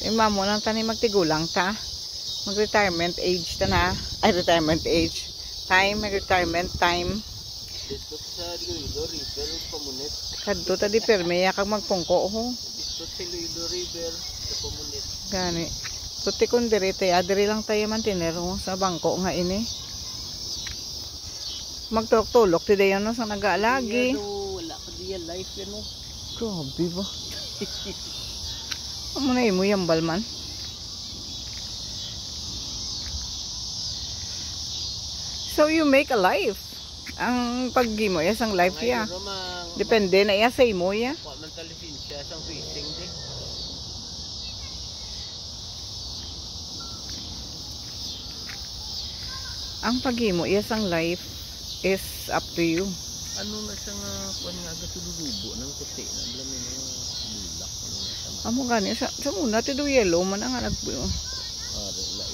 Mamo nang tani magtigulang ta. Mag-retirement age ta na. Ay, retirement age. Time, retirement time. Dito sa Iloilo River, pamunit. Kadto ta di permeya kag magpungko ho. Dito sa Iloilo River, pamunit. Gani. Tuti kun diri tay, adiri lang tayo man tinero sa bangko nga ini. Magtulok-tulok ti dayon no sa nag-aalagi. Wala pa diya life yan no. Grabe ba? Amo na imo yambal man. So you make a life. Ang paggimo ya sang life ya. Depende na ya sa imo ya. Wa man ta lisensya sang fishing di. Ang paghimo ya sang life is up to you. Ano na siya nga kuan nga gatulubo ng puti na lamin ng bulak ano na siya. Amo gani sa muna ti do yellow man ang nag Are la